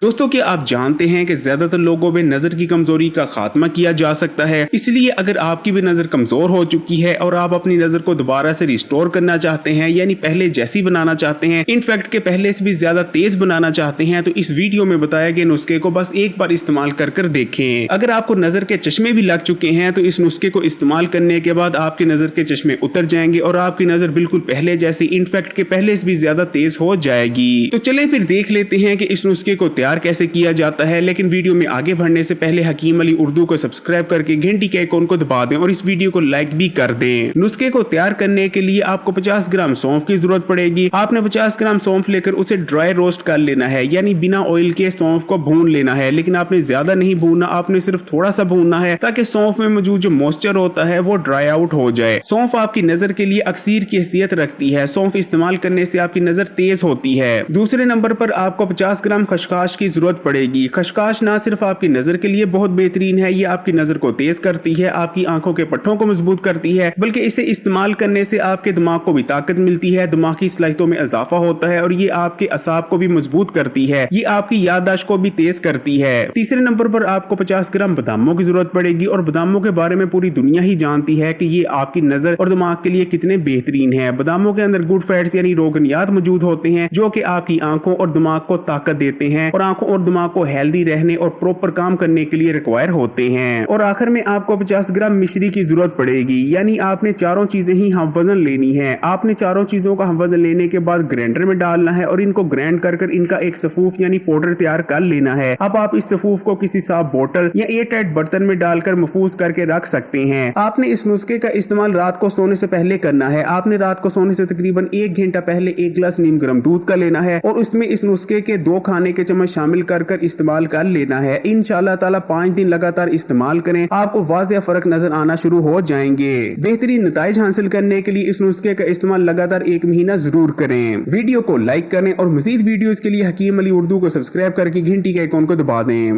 दोस्तों क्या आप जानते हैं कि ज्यादातर लोगों में नजर की कमजोरी का खात्मा किया जा सकता है। इसलिए अगर आपकी भी नजर कमजोर हो चुकी है और आप अपनी नजर को दोबारा से रिस्टोर करना चाहते हैं, यानी पहले जैसी बनाना चाहते हैं, इनफैक्ट के पहले से भी ज्यादा तेज बनाना चाहते हैं, तो इस वीडियो में बताए गए नुस्खे को बस एक बार इस्तेमाल कर देखें। अगर आपको नजर के चश्मे भी लग चुके हैं तो इस नुस्खे को इस्तेमाल करने के बाद आपकी नजर के चश्मे उतर जाएंगे और आपकी नजर बिल्कुल पहले जैसी, इनफैक्ट के पहले से भी ज्यादा तेज हो जाएगी। तो चलें फिर देख लेते हैं कि इस नुस्खे को तैयार कैसे किया जाता है। लेकिन वीडियो में आगे बढ़ने से पहले हकीम अली उर्दू को सब्सक्राइब करके घंटी के आइकॉन को दबा दें और इस वीडियो को लाइक भी कर दें। नुस्खे को तैयार करने के लिए आपको 50 ग्राम सौंफ की जरूरत पड़ेगी। आपने 50 ग्राम सौंफ लेकर उसे ड्राई रोस्ट कर लेना है, यानी बिना ऑयल के सौंफ को भून लेना है। लेकिन आपने ज्यादा नहीं भूनना, आपने सिर्फ थोड़ा सा भूनना है ताकि सौंफ में मौजूद जो मॉइस्चर होता है वो ड्राई आउट हो जाए। सौंफ आपकी नजर के लिए अक्सीर की हैसियत रखती है। सौंफ इस्तेमाल करने से आपकी नजर तेज होती है। दूसरे नंबर पर आपको 50 ग्राम खसकाश की जरूरत पड़ेगी। खसकाश ना सिर्फ आपकी नजर के लिए बहुत बेहतरीन है, ये आपकी नजर को तेज करती है, आपकी आंखों के पट्टों को मजबूत करती है, बल्कि इसे इस्तेमाल करने से आपके दिमाग को भी ताकत मिलती है, दिमागी सलाहियतों में इजाफा होता है और ये आपके असाब को भी मजबूत करती है, ये आपकी याददाश्त को भी तेज करती है। तीसरे नंबर पर आपको 50 ग्राम बादामों की जरूरत पड़ेगी और बादामों के बारे में पूरी दुनिया ही जानती है कि ये आपकी नजर और दिमाग के लिए कितने बेहतरीन है। बादामों के अंदर गुड फैट्स यानी रोगनियात मौजूद होते हैं जो कि आपकी आंखों और दिमाग को ताकत देते हैं और आंखों और दिमाग को हेल्दी रहने और प्रॉपर काम करने के लिए रिक्वायर होते हैं। और आखिर में आपको 50 ग्राम मिश्री की जरूरत पड़ेगी, यानी आपने चारों चीजें ही हम वजन लेनी है। आपने चारों चीजों का हम वजन लेने के बाद ग्राइंडर में डालना है और इनको ग्राइंड कर इनका एक सफूफ यानी पाउडर तैयार कर लेना है। अब आप इस सफूफ को किसी साफ बोतल या एयर टाइट बर्तन में डालकर महफूज करके रख सकते हैं। आपने इस नुस्खे का इस्तेमाल रात को सोने से पहले करना है। आपने रात को सोने से तकरीबन 1 घंटा पहले 1 गिलास नीम गर्म दूध का लेना है और उसमें इस नुस्खे के 2 खाने के चम्मच शामिल कर इस्तेमाल कर लेना है। इंशाअल्लाह ताला 5 दिन लगातार इस्तेमाल करें, आपको वाज़ेह फर्क नजर आना शुरू हो जाएंगे। बेहतरीन नताइज हासिल करने के लिए इस नुस्खे का इस्तेमाल लगातार 1 महीना जरूर करें। वीडियो को लाइक करें और मजीद वीडियोस के लिए हकीम अली उर्दू को सब्सक्राइब करके घंटी के आइकॉन को दबा दें।